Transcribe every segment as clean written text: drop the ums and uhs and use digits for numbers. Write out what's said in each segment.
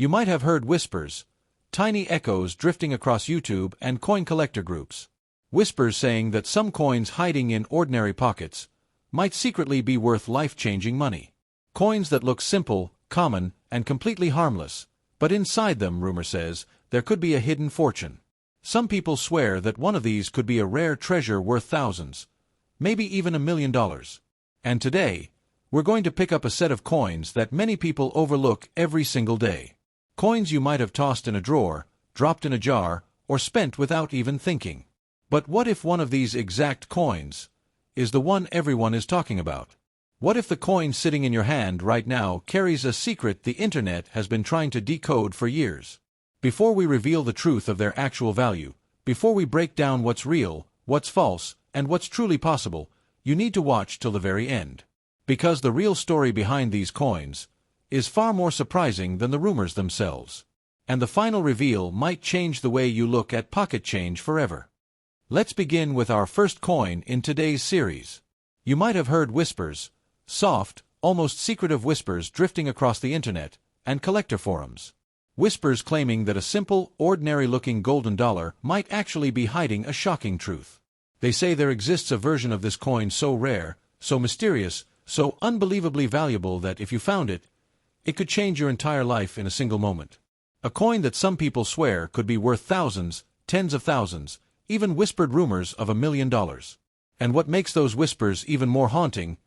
You might have heard whispers, tiny echoes drifting across YouTube and coin collector groups. Whispers saying that some coins hiding in ordinary pockets might secretly be worth life-changing money. Coins that look simple, common, and completely harmless, but inside them, rumor says, there could be a hidden fortune. Some people swear that one of these could be a rare treasure worth thousands, maybe even $1 million. And today, we're going to pick up a set of coins that many people overlook every single day. Coins you might have tossed in a drawer, dropped in a jar, or spent without even thinking. But what if one of these exact coins is the one everyone is talking about? What if the coin sitting in your hand right now carries a secret the internet has been trying to decode for years? Before we reveal the truth of their actual value, before we break down what's real, what's false, and what's truly possible, you need to watch till the very end. Because the real story behind these coins is far more surprising than the rumors themselves. And the final reveal might change the way you look at pocket change forever. Let's begin with our first coin in today's series. You might have heard whispers, soft, almost secretive whispers drifting across the internet and collector forums. Whispers claiming that a simple, ordinary-looking golden dollar might actually be hiding a shocking truth. They say there exists a version of this coin so rare, so mysterious, so unbelievably valuable that if you found it, it could change your entire life in a single moment. A coin that some people swear could be worth thousands, tens of thousands, even whispered rumors of $1 million. And what makes those whispers even more haunting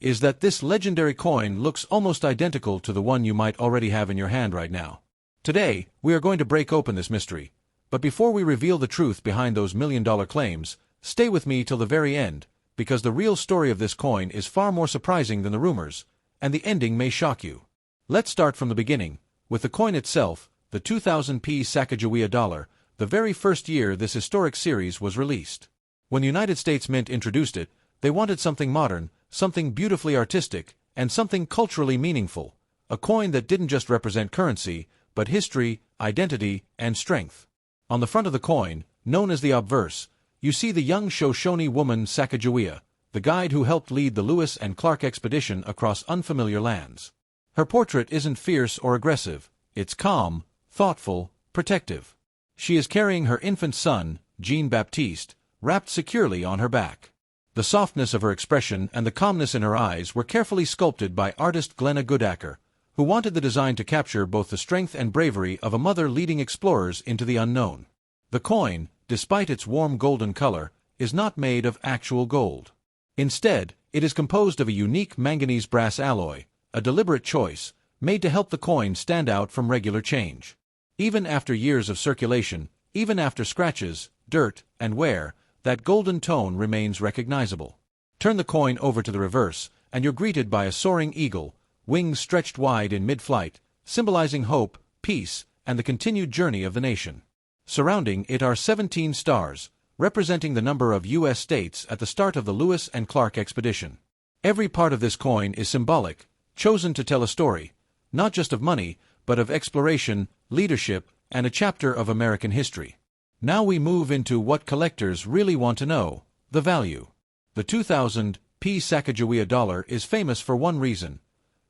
is that this legendary coin looks almost identical to the one you might already have in your hand right now. Today, we are going to break open this mystery. But before we reveal the truth behind those million-dollar claims, stay with me till the very end, because the real story of this coin is far more surprising than the rumors, and the ending may shock you. Let's start from the beginning, with the coin itself, the 2000p Sacagawea Dollar, the very first year this historic series was released. When the United States Mint introduced it, they wanted something modern, something beautifully artistic, and something culturally meaningful, a coin that didn't just represent currency, but history, identity, and strength. On the front of the coin, known as the obverse, you see the young Shoshone woman Sacagawea, the guide who helped lead the Lewis and Clark expedition across unfamiliar lands. Her portrait isn't fierce or aggressive, it's calm, thoughtful, protective. She is carrying her infant son, Jean-Baptiste, wrapped securely on her back. The softness of her expression and the calmness in her eyes were carefully sculpted by artist Glenna Goodacker, who wanted the design to capture both the strength and bravery of a mother leading explorers into the unknown. The coin, despite its warm golden color, is not made of actual gold. Instead, it is composed of a unique manganese brass alloy, a deliberate choice, made to help the coin stand out from regular change. Even after years of circulation, even after scratches, dirt, and wear, that golden tone remains recognizable. Turn the coin over to the reverse, and you're greeted by a soaring eagle, wings stretched wide in mid-flight, symbolizing hope, peace, and the continued journey of the nation. Surrounding it are 17 stars, representing the number of U.S. states at the start of the Lewis and Clark expedition. Every part of this coin is symbolic, chosen to tell a story, not just of money, but of exploration, leadership, and a chapter of American history. Now we move into what collectors really want to know, the value. The 2000p Sacagawea Dollar is famous for one reason.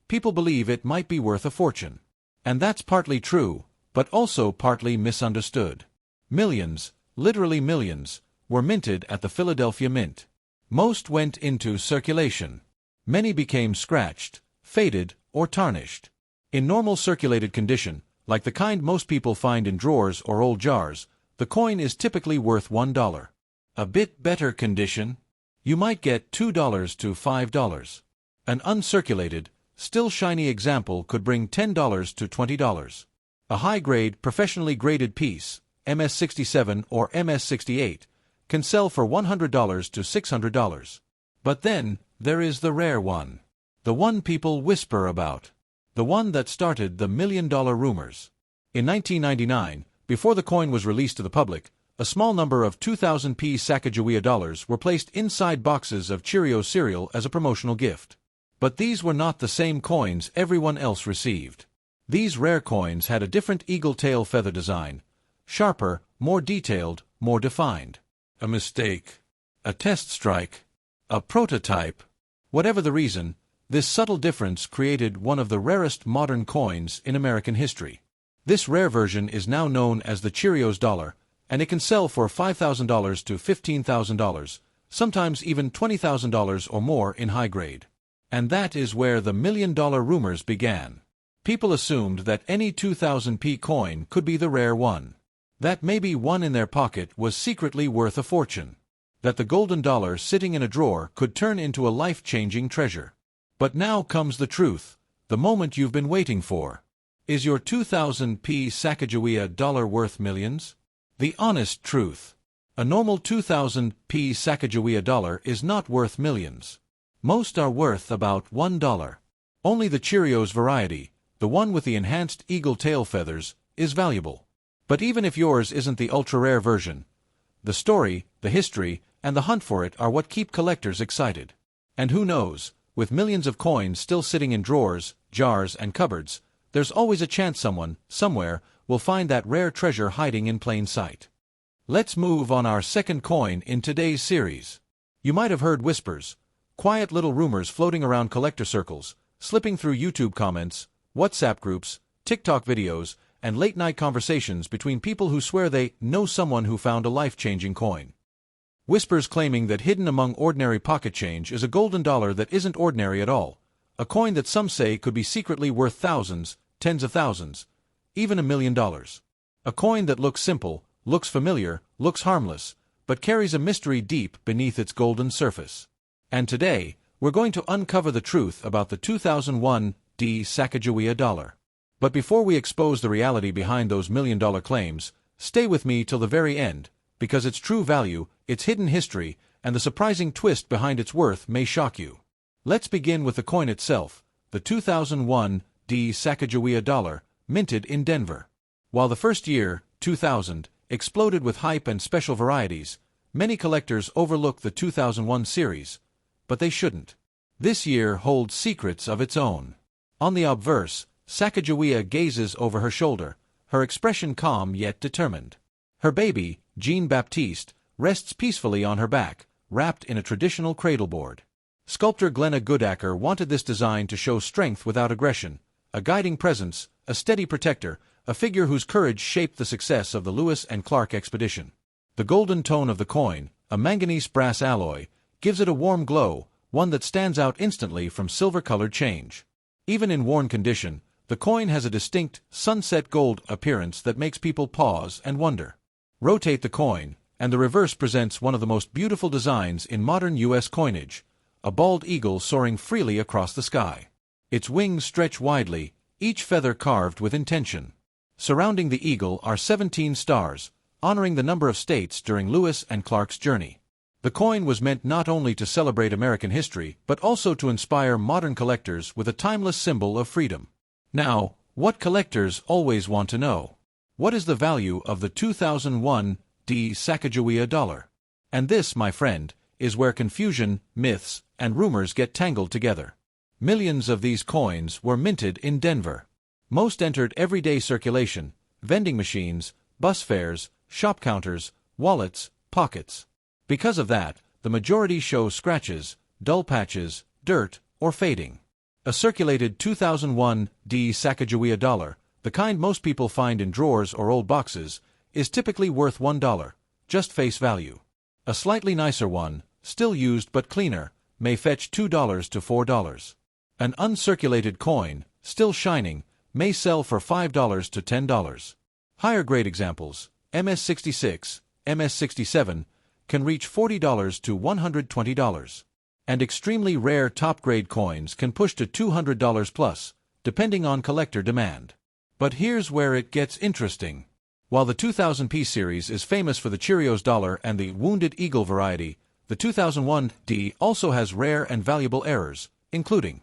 People believe it might be worth a fortune. And that's partly true, but also partly misunderstood. Millions, literally millions, were minted at the Philadelphia Mint. Most went into circulation. Many became scratched, faded, or tarnished. In normal circulated condition, like the kind most people find in drawers or old jars, the coin is typically worth $1. A bit better condition, you might get $2 to $5. An uncirculated, still shiny example could bring $10 to $20. A high-grade, professionally graded piece, MS-67 or MS-68, can sell for $100 to $600. But then, there is the rare one. The one people whisper about. The one that started the million-dollar rumors. In 1999, before the coin was released to the public, a small number of 2000p Sacagawea dollars were placed inside boxes of Cheerios cereal as a promotional gift. But these were not the same coins everyone else received. These rare coins had a different eagle tail feather design, sharper, more detailed, more defined. A mistake. A test strike. A prototype. Whatever the reason, this subtle difference created one of the rarest modern coins in American history. This rare version is now known as the Cheerios dollar, and it can sell for $5,000 to $15,000, sometimes even $20,000 or more in high grade. And that is where the million-dollar rumors began. People assumed that any 2000p coin could be the rare one. That maybe one in their pocket was secretly worth a fortune. That the golden dollar sitting in a drawer could turn into a life-changing treasure. But now comes the truth, the moment you've been waiting for. Is your 2000p Sacagawea dollar worth millions? The honest truth. A normal 2000p Sacagawea dollar is not worth millions. Most are worth about $1. Only the Cheerios variety, the one with the enhanced eagle tail feathers, is valuable. But even if yours isn't the ultra-rare version, the story, the history, and the hunt for it are what keep collectors excited. And who knows, with millions of coins still sitting in drawers, jars, and cupboards, there's always a chance someone, somewhere, will find that rare treasure hiding in plain sight. Let's move on our second coin in today's series. You might have heard whispers, quiet little rumors floating around collector circles, slipping through YouTube comments, WhatsApp groups, TikTok videos, and late-night conversations between people who swear they know someone who found a life-changing coin. Whispers claiming that hidden among ordinary pocket change is a golden dollar that isn't ordinary at all, a coin that some say could be secretly worth thousands, tens of thousands, even $1 million. A coin that looks simple, looks familiar, looks harmless, but carries a mystery deep beneath its golden surface. And today, we're going to uncover the truth about the 2001 Sacagawea dollar. But before we expose the reality behind those million-dollar claims, stay with me till the very end, because its true value, its hidden history, and the surprising twist behind its worth may shock you. Let's begin with the coin itself, the 2001 Sacagawea dollar, minted in Denver. While the first year, 2000, exploded with hype and special varieties, many collectors overlook the 2001 series, but they shouldn't. This year holds secrets of its own. On the obverse, Sacagawea gazes over her shoulder, her expression calm yet determined. Her baby, Jean-Baptiste, rests peacefully on her back, wrapped in a traditional cradleboard. Sculptor Glenna Goodacker wanted this design to show strength without aggression, a guiding presence, a steady protector, a figure whose courage shaped the success of the Lewis and Clark expedition. The golden tone of the coin, a manganese brass alloy, gives it a warm glow, one that stands out instantly from silver-colored change. Even in worn condition, the coin has a distinct, sunset gold appearance that makes people pause and wonder. Rotate the coin, and the reverse presents one of the most beautiful designs in modern U.S. coinage, a bald eagle soaring freely across the sky. Its wings stretch widely, each feather carved with intention. Surrounding the eagle are 17 stars, honoring the number of states during Lewis and Clark's journey. The coin was meant not only to celebrate American history, but also to inspire modern collectors with a timeless symbol of freedom. Now, what collectors always want to know: what is the value of the 2001 Sacagawea dollar? And this, my friend, is where confusion, myths, and rumors get tangled together. Millions of these coins were minted in Denver. Most entered everyday circulation, vending machines, bus fares, shop counters, wallets, pockets. Because of that, the majority show scratches, dull patches, dirt, or fading. A circulated 2001 Sacagawea dollar, the kind most people find in drawers or old boxes, is typically worth $1, just face value. A slightly nicer one, still used but cleaner, may fetch $2 to $4. An uncirculated coin, still shining, may sell for $5 to $10. Higher grade examples, MS66, MS67, can reach $40 to $120. And extremely rare top-grade coins can push to $200 plus, depending on collector demand. But here's where it gets interesting. While the 2000p series is famous for the Cheerios dollar and the Wounded Eagle variety, the 2001 also has rare and valuable errors, including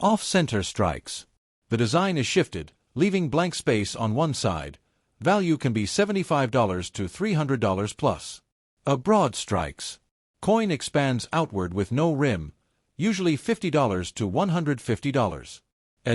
off-center strikes. The design is shifted, leaving blank space on one side. Value can be $75 to $300 plus. Broad strikes. Coin expands outward with no rim, usually $50 to $150.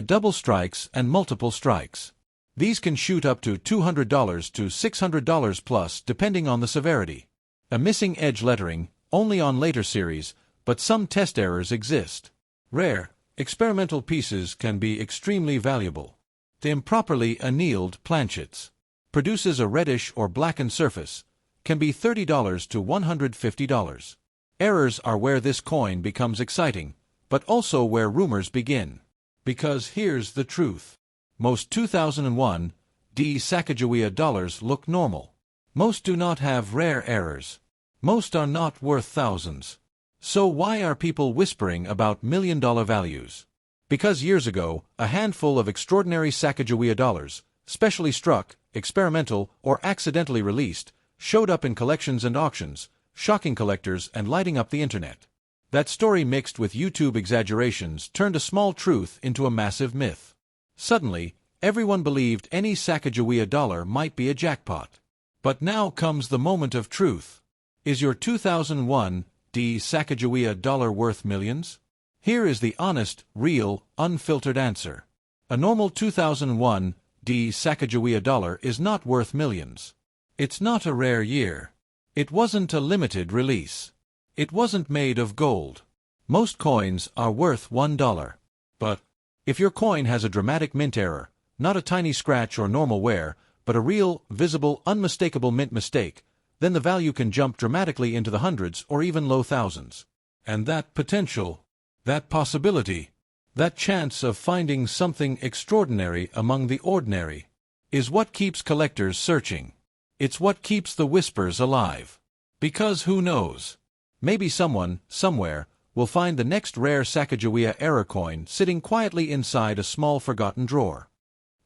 Double strikes and multiple strikes. These can shoot up to $200 to $600 plus depending on the severity. Missing edge lettering, only on later series, but some test errors exist. Rare, experimental pieces can be extremely valuable. The improperly annealed planchets. Produces a reddish or blackened surface. Can be $30 to $150. Errors are where this coin becomes exciting, but also where rumors begin. Because here's the truth. Most 2001 Sacagawea dollars look normal. Most do not have rare errors. Most are not worth thousands. So why are people whispering about million-dollar values? Because years ago, a handful of extraordinary Sacagawea dollars, specially struck, experimental, or accidentally released, showed up in collections and auctions, shocking collectors and lighting up the internet. That story mixed with YouTube exaggerations turned a small truth into a massive myth. Suddenly, everyone believed any Sacagawea dollar might be a jackpot. But now comes the moment of truth. Is your 2001 Sacagawea dollar worth millions? Here is the honest, real, unfiltered answer. A normal 2001 Sacagawea dollar is not worth millions. It's not a rare year. It wasn't a limited release. It wasn't made of gold. Most coins are worth $1. But if your coin has a dramatic mint error, not a tiny scratch or normal wear, but a real, visible, unmistakable mint mistake, then the value can jump dramatically into the hundreds or even low thousands. And that potential, that possibility, that chance of finding something extraordinary among the ordinary, is what keeps collectors searching. It's what keeps the whispers alive. Because who knows? Maybe someone, somewhere, will find the next rare Sacagawea error coin sitting quietly inside a small forgotten drawer.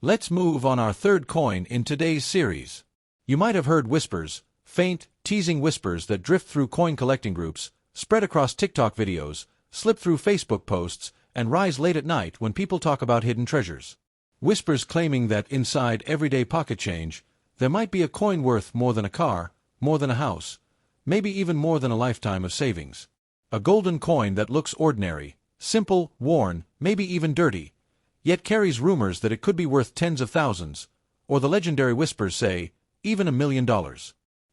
Let's move on our third coin in today's series. You might have heard whispers, faint, teasing whispers that drift through coin collecting groups, spread across TikTok videos, slip through Facebook posts, and rise late at night when people talk about hidden treasures. Whispers claiming that inside everyday pocket change, there might be a coin worth more than a car, more than a house, maybe even more than a lifetime of savings. A golden coin that looks ordinary, simple, worn, maybe even dirty, yet carries rumors that it could be worth tens of thousands, or the legendary whispers say, even $1 million.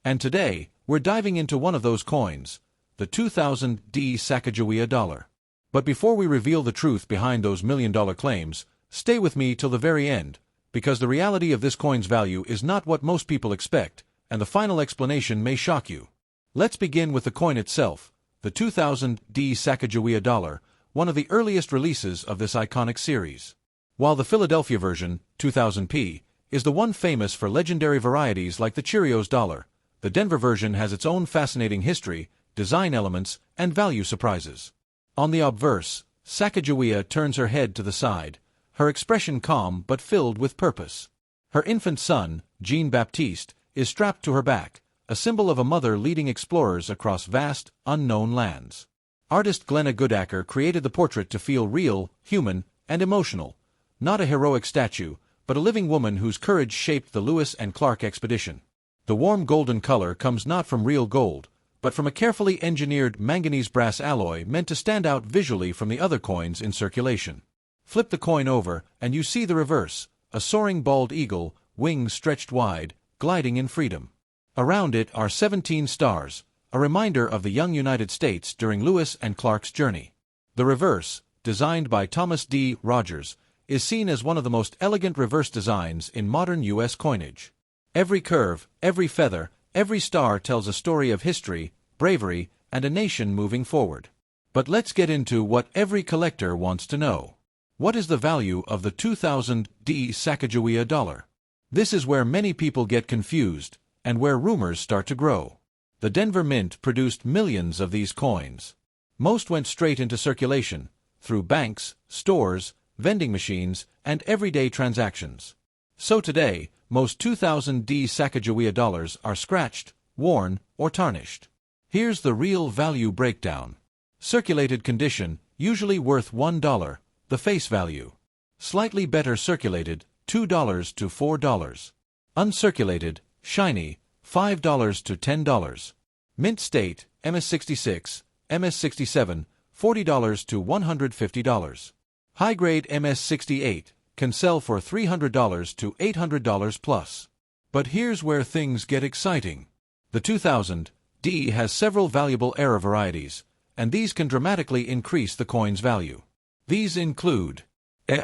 And today, we're diving into one of those coins, the 2000 Sacagawea dollar. But before we reveal the truth behind those million-dollar claims, stay with me till the very end, because the reality of this coin's value is not what most people expect, and the final explanation may shock you. Let's begin with the coin itself, the 2000 Sacagawea dollar, one of the earliest releases of this iconic series. While the Philadelphia version, 2000p, is the one famous for legendary varieties like the Cheerios dollar, the Denver version has its own fascinating history, design elements, and value surprises. On the obverse, Sacagawea turns her head to the side, her expression calm but filled with purpose. Her infant son, Jean-Baptiste, is strapped to her back, a symbol of a mother leading explorers across vast, unknown lands. Artist Glenna Goodacker created the portrait to feel real, human, and emotional, not a heroic statue, but a living woman whose courage shaped the Lewis and Clark expedition. The warm golden color comes not from real gold, but from a carefully engineered manganese brass alloy meant to stand out visually from the other coins in circulation. Flip the coin over, and you see the reverse, a soaring bald eagle, wings stretched wide, gliding in freedom. Around it are 17 stars, a reminder of the young United States during Lewis and Clark's journey. The reverse, designed by Thomas D. Rogers, is seen as one of the most elegant reverse designs in modern U.S. coinage. Every curve, every feather, every star tells a story of history, bravery, and a nation moving forward. But let's get into what every collector wants to know. What is the value of the 2000 Sacagawea dollar? This is where many people get confused, and where rumors start to grow. The Denver Mint produced millions of these coins. Most went straight into circulation, through banks, stores, vending machines, and everyday transactions. So today, most 2000 Sacagawea dollars are scratched, worn, or tarnished. Here's the real value breakdown. Circulated condition, usually worth $1, the face value. Slightly better circulated, $2 to $4. Uncirculated, shiny, $5 to $10. Mint state, MS66, MS67, $40 to $150. High-grade MS68 can sell for $300 to $800 plus. But here's where things get exciting. The 2000 has several valuable error varieties, and these can dramatically increase the coin's value. These include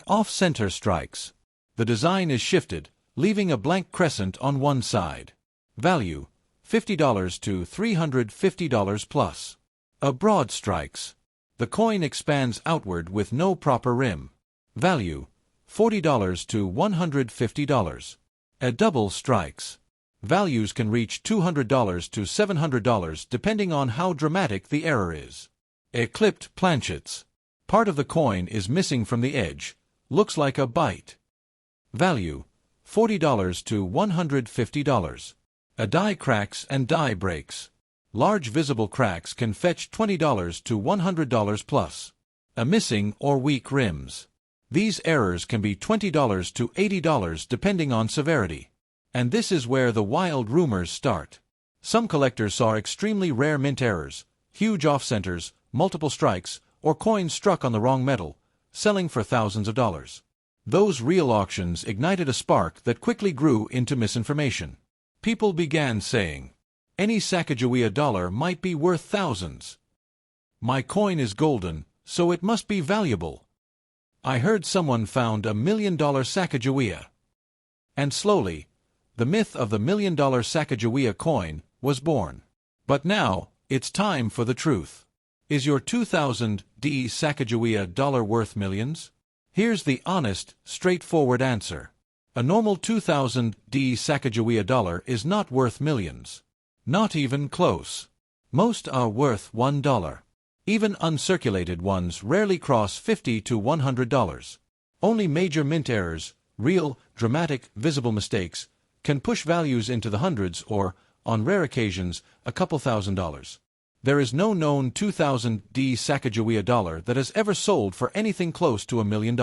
off-center strikes. The design is shifted, leaving a blank crescent on one side. Value: $50 to $350 plus. A broad strikes. The coin expands outward with no proper rim. Value: $40 to $150. A double strikes. Values can reach $200 to $700 depending on how dramatic the error is. A clipped planchets. Part of the coin is missing from the edge. Looks like a bite. Value: $40 to $150. A die cracks and die breaks. Large visible cracks can fetch $20 to $100 plus. A missing or weak rims. These errors can be $20 to $80 depending on severity. And this is where the wild rumors start. Some collectors saw extremely rare mint errors, huge off-centers, multiple strikes, or coins struck on the wrong metal, selling for thousands of dollars. Those real auctions ignited a spark that quickly grew into misinformation. People began saying, "Any Sacagawea dollar might be worth thousands. My coin is golden, so it must be valuable. I heard someone found $1 million Sacagawea." And slowly, the myth of the $1 million Sacagawea coin was born. But now, it's time for the truth. Is your 2000D Sacagawea dollar worth millions? Here's the honest, straightforward answer. A normal 2000D Sacagawea dollar is not worth millions. Not even close. Most are worth $1. Even uncirculated ones rarely cross $50 to $100. Only major mint errors, real, dramatic, visible mistakes, can push values into the hundreds or, on rare occasions, a couple $1,000s. There is no known 2000D Sacagawea dollar that has ever sold for anything close to $1 million.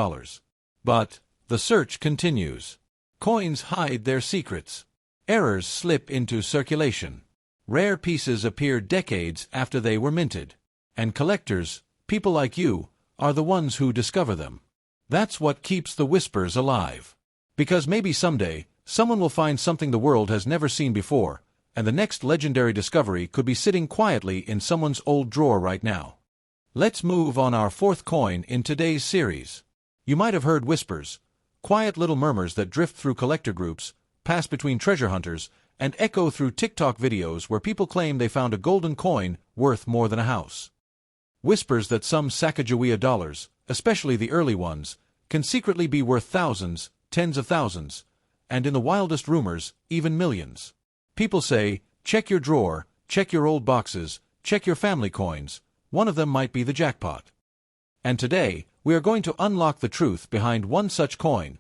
But the search continues. Coins hide their secrets. Errors slip into circulation. Rare pieces appear decades after they were minted. And collectors, people like you, are the ones who discover them. That's what keeps the whispers alive. Because maybe someday, someone will find something the world has never seen before, and the next legendary discovery could be sitting quietly in someone's old drawer right now. Let's move on our fourth coin in today's series. You might have heard whispers, quiet little murmurs that drift through collector groups, pass between treasure hunters, and echo through TikTok videos where people claim they found a golden coin worth more than a house. Whispers that some Sacagawea dollars, especially the early ones, can secretly be worth thousands, tens of thousands, and in the wildest rumors, even millions. People say, check your drawer, check your old boxes, check your family coins. One of them might be the jackpot. And today, we are going to unlock the truth behind one such coin,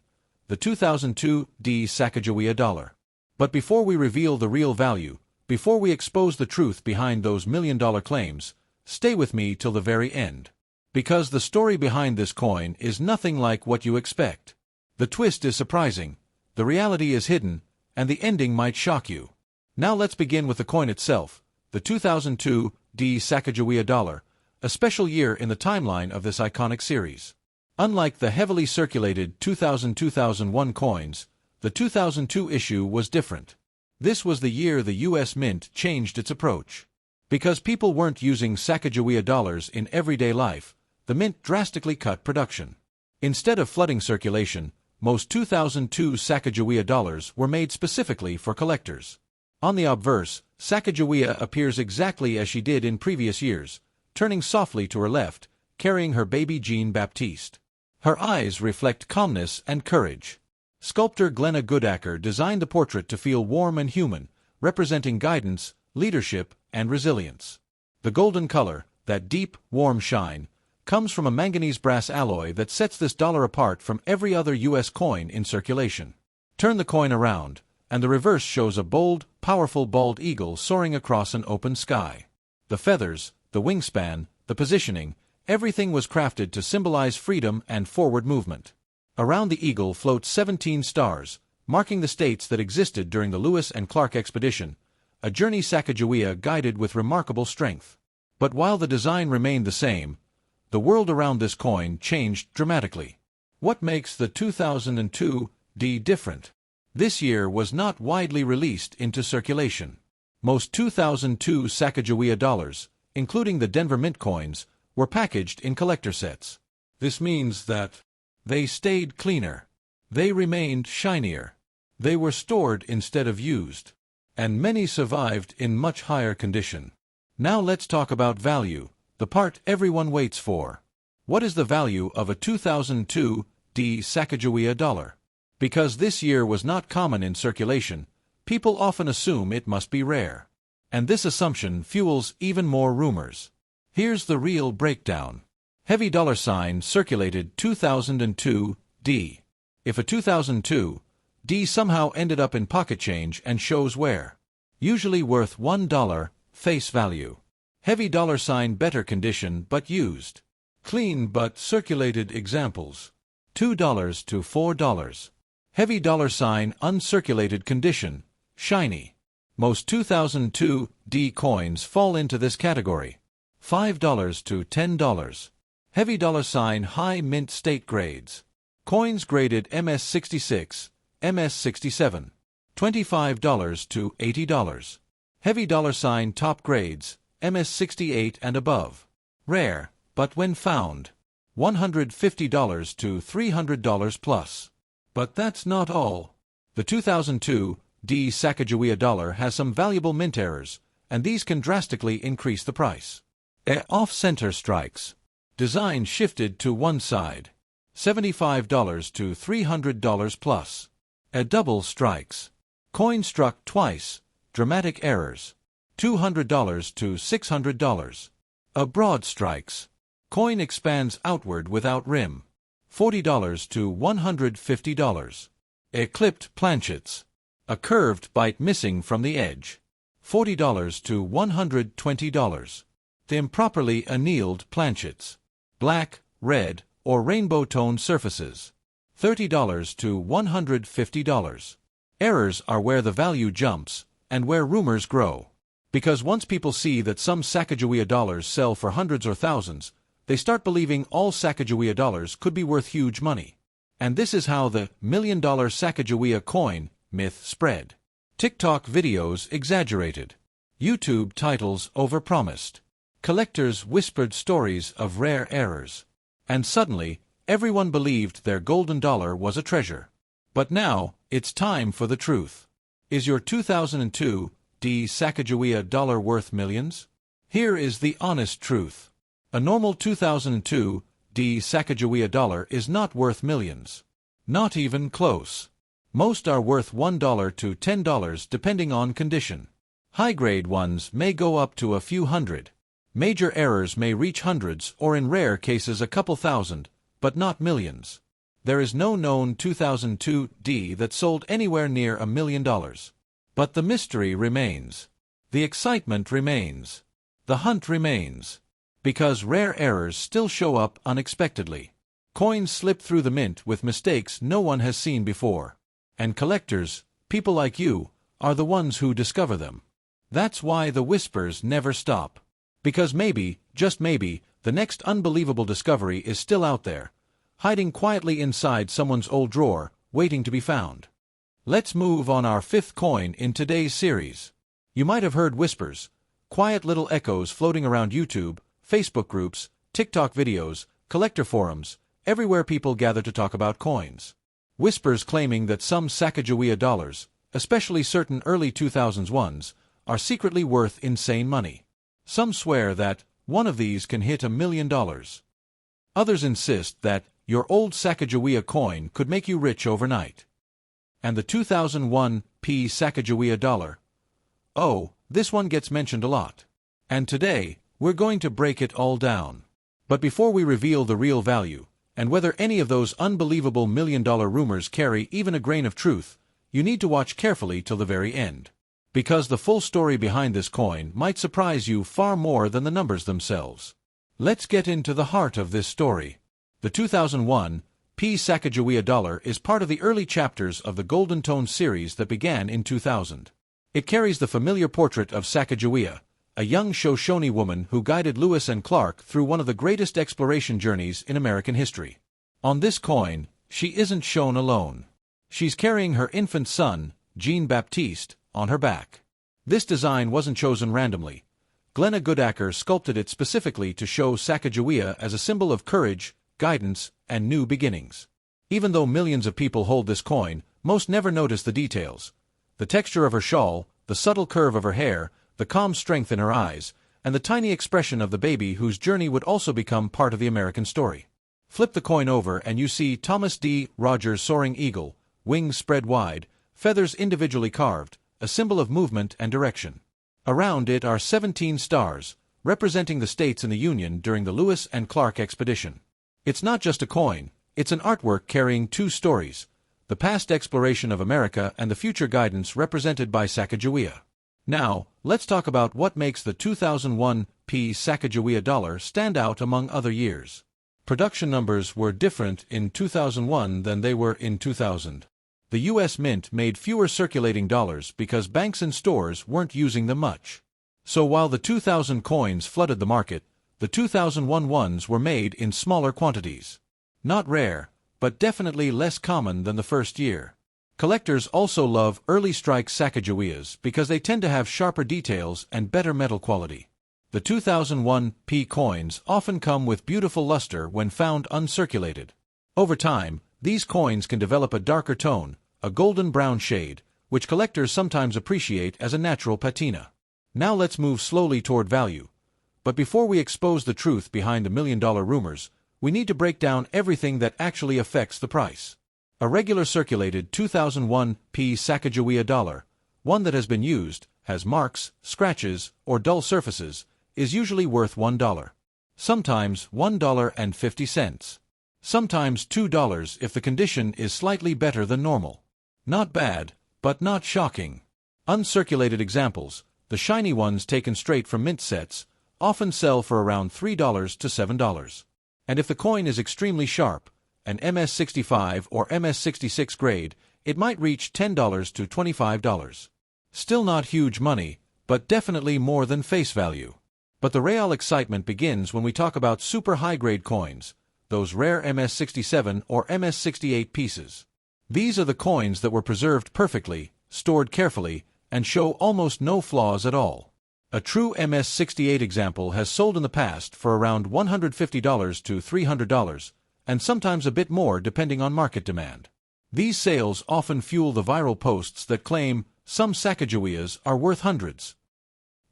the 2002D Sacagawea dollar. But before we reveal the real value, before we expose the truth behind those million-dollar claims, stay with me till the very end. Because the story behind this coin is nothing like what you expect. The twist is surprising, the reality is hidden, and the ending might shock you. Now let's begin with the coin itself, the 2002D Sacagawea dollar, a special year in the timeline of this iconic series. Unlike the heavily circulated 2000-2001 coins, the 2002 issue was different. This was the year the U.S. Mint changed its approach. Because people weren't using Sacagawea dollars in everyday life, the Mint drastically cut production. Instead of flooding circulation, most 2002 Sacagawea dollars were made specifically for collectors. On the obverse, Sacagawea appears exactly as she did in previous years, turning softly to her left, carrying her baby Jean Baptiste. Her eyes reflect calmness and courage. Sculptor Glenna Goodacker designed the portrait to feel warm and human, representing guidance, leadership, and resilience. The golden color, that deep, warm shine, comes from a manganese brass alloy that sets this dollar apart from every other U.S. coin in circulation. Turn the coin around, and the reverse shows a bold, powerful bald eagle soaring across an open sky. The feathers, the wingspan, the positioning, everything was crafted to symbolize freedom and forward movement. Around the eagle float 17 stars, marking the states that existed during the Lewis and Clark expedition, a journey Sacagawea guided with remarkable strength. But while the design remained the same, the world around this coin changed dramatically. What makes the 2002D different? This year was not widely released into circulation. Most 2002 Sacagawea dollars, including the Denver Mint coins, were packaged in collector sets. This means that they stayed cleaner. They remained shinier. They were stored instead of used. And many survived in much higher condition. Now let's talk about value, the part everyone waits for. What is the value of a 2002 Sacagawea dollar? Because this year was not common in circulation, people often assume it must be rare. And this assumption fuels even more rumors. Here's the real breakdown. Heavy dollar sign circulated 2002 D. If a 2002 D somehow ended up in pocket change and shows where. Usually worth $1, face value. Heavy dollar sign better condition but used. Clean but circulated examples. $2 to $4. Heavy dollar sign uncirculated condition, shiny. Most 2002 D coins fall into this category. $5 to $10. Heavy dollar sign high mint state grades. Coins graded MS66, MS67. $25 to $80. Heavy dollar sign top grades, MS68 and above. Rare, but when found, $150 to $300 plus. But that's not all. The 2002 Sacagawea dollar has some valuable mint errors, and these can drastically increase the price. Off-center strikes. Design shifted to one side. $75 to $300 plus. Double strikes. Coin struck twice. Dramatic errors. $200 to $600. Broad strikes. Coin expands outward without rim. $40 to $150. Clipped planchets. A curved bite missing from the edge. $40 to $120. The improperly annealed planchets. Black, red, or rainbow-toned surfaces. $30 to $150. Errors are where the value jumps, and where rumors grow. Because once people see that some Sacagawea dollars sell for hundreds or thousands, they start believing all Sacagawea dollars could be worth huge money. And this is how the $1 million Sacagawea coin myth spread. TikTok videos exaggerated. YouTube titles overpromised. Collectors whispered stories of rare errors. And suddenly, everyone believed their golden dollar was a treasure. But now, it's time for the truth. Is your 2002 Sacagawea dollar worth millions? Here is the honest truth. A normal 2002 Sacagawea dollar is not worth millions. Not even close. Most are worth $1 to $10 depending on condition. High-grade ones may go up to a few hundred. Major errors may reach hundreds or in rare cases a couple thousand, but not millions. There is no known 2002 D that sold anywhere near $1 million. But the mystery remains. The excitement remains. The hunt remains. Because rare errors still show up unexpectedly. Coins slip through the mint with mistakes no one has seen before. And collectors, people like you, are the ones who discover them. That's why the whispers never stop. Because maybe, just maybe, the next unbelievable discovery is still out there, hiding quietly inside someone's old drawer, waiting to be found. Let's move on our fifth coin in today's series. You might have heard whispers, quiet little echoes floating around YouTube, Facebook groups, TikTok videos, collector forums, everywhere people gather to talk about coins. Whispers claiming that some Sacagawea dollars, especially certain early 2000s ones, are secretly worth insane money. Some swear that one of these can hit $1 million. Others insist that your old Sacagawea coin could make you rich overnight. And the 2001 Sacagawea dollar? Oh, this one gets mentioned a lot. And today, we're going to break it all down. But before we reveal the real value, and whether any of those unbelievable $1 million rumors carry even a grain of truth, you need to watch carefully till the very end. Because the full story behind this coin might surprise you far more than the numbers themselves. Let's get into the heart of this story. The 2001 Sacagawea dollar is part of the early chapters of the Golden Tone series that began in 2000. It carries the familiar portrait of Sacagawea, a young Shoshone woman who guided Lewis and Clark through one of the greatest exploration journeys in American history. On this coin, she isn't shown alone. She's carrying her infant son, Jean-Baptiste, on her back. This design wasn't chosen randomly. Glenna Goodacker sculpted it specifically to show Sacagawea as a symbol of courage, guidance, and new beginnings. Even though millions of people hold this coin, most never notice the details. The texture of her shawl, the subtle curve of her hair, the calm strength in her eyes, and the tiny expression of the baby whose journey would also become part of the American story. Flip the coin over and you see Thomas D. Rogers' soaring eagle, wings spread wide, feathers individually carved, a symbol of movement and direction. Around it are 17 stars, representing the states in the Union during the Lewis and Clark expedition. It's not just a coin, it's an artwork carrying two stories: the past exploration of America and the future guidance represented by Sacagawea. Now, let's talk about what makes the 2001 Sacagawea Dollar stand out among other years. Production numbers were different in 2001 than they were in 2000. The U.S. Mint made fewer circulating dollars because banks and stores weren't using them much. So while the 2000 coins flooded the market, the 2001 ones were made in smaller quantities. Not rare, but definitely less common than the first year. Collectors also love early strike Sacagaweas because they tend to have sharper details and better metal quality. The 2001 coins often come with beautiful luster when found uncirculated. Over time, these coins can develop a darker tone, a golden brown shade, which collectors sometimes appreciate as a natural patina. Now let's move slowly toward value. But before we expose the truth behind the million-dollar rumors, we need to break down everything that actually affects the price. A regular circulated 2001 Sacagawea dollar, one that has been used, has marks, scratches, or dull surfaces, is usually worth $1. Sometimes $1.50. Sometimes $2 if the condition is slightly better than normal. Not bad, but not shocking. Uncirculated examples, the shiny ones taken straight from mint sets, often sell for around $3 to $7. And if the coin is extremely sharp, an MS-65 or MS-66 grade, it might reach $10 to $25. Still not huge money, but definitely more than face value. But the real excitement begins when we talk about super high-grade coins, those rare MS-67 or MS-68 pieces. These are the coins that were preserved perfectly, stored carefully, and show almost no flaws at all. A true MS-68 example has sold in the past for around $150 to $300, and sometimes a bit more depending on market demand. These sales often fuel the viral posts that claim some Sacagaweas are worth hundreds.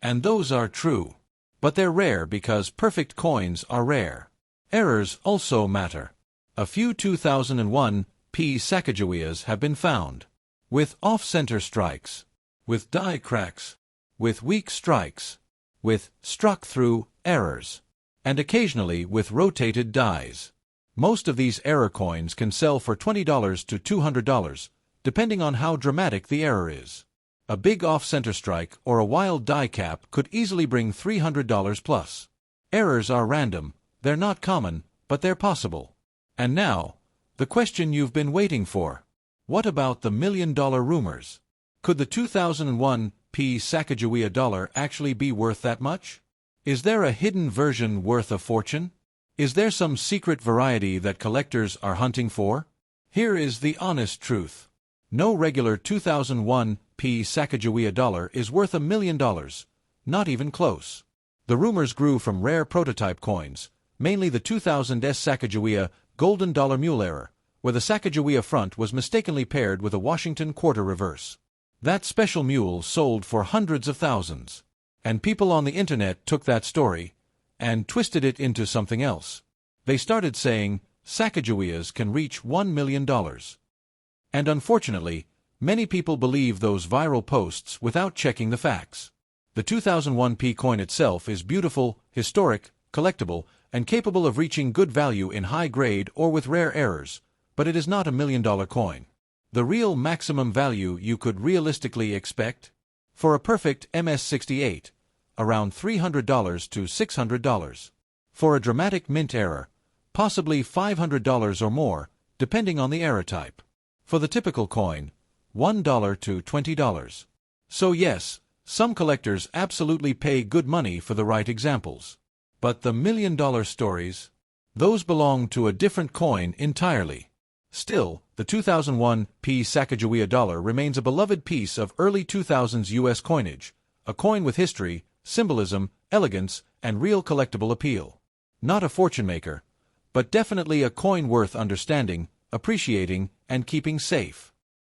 And those are true. But they're rare because perfect coins are rare. Errors also matter. A few 2001 Sacagaweas have been found, with off-center strikes, with die cracks, with weak strikes, with struck-through errors, and occasionally with rotated dies. Most of these error coins can sell for $20 to $200, depending on how dramatic the error is. A big off-center strike or a wild die cap could easily bring $300 plus. Errors are random, they're not common, but they're possible. And now, the question you've been waiting for. What about the million-dollar rumors? Could the 2001 Sacagawea dollar actually be worth that much? Is there a hidden version worth a fortune? Is there some secret variety that collectors are hunting for? Here is the honest truth. No regular 2001 Sacagawea dollar is worth $1 million, not even close. The rumors grew from rare prototype coins, mainly the 2000 Sacagawea golden dollar mule error, where the Sacagawea front was mistakenly paired with a Washington quarter reverse. That special mule sold for hundreds of thousands. And people on the internet took that story and twisted it into something else. They started saying Sacagaweas can reach $1 million. And unfortunately, many people believe those viral posts without checking the facts. The 2001 coin itself is beautiful, historic, collectible, and capable of reaching good value in high grade or with rare errors, but it is not $1 million coin. The real maximum value you could realistically expect? For a perfect MS-68, around $300 to $600. For a dramatic mint error, possibly $500 or more, depending on the error type. For the typical coin, $1 to $20. So yes, some collectors absolutely pay good money for the right examples. But the million-dollar stories? Those belong to a different coin entirely. Still, the 2001 Sacagawea dollar remains a beloved piece of early 2000s U.S. coinage, a coin with history, symbolism, elegance, and real collectible appeal. Not a fortune maker, but definitely a coin worth understanding, appreciating, and keeping safe.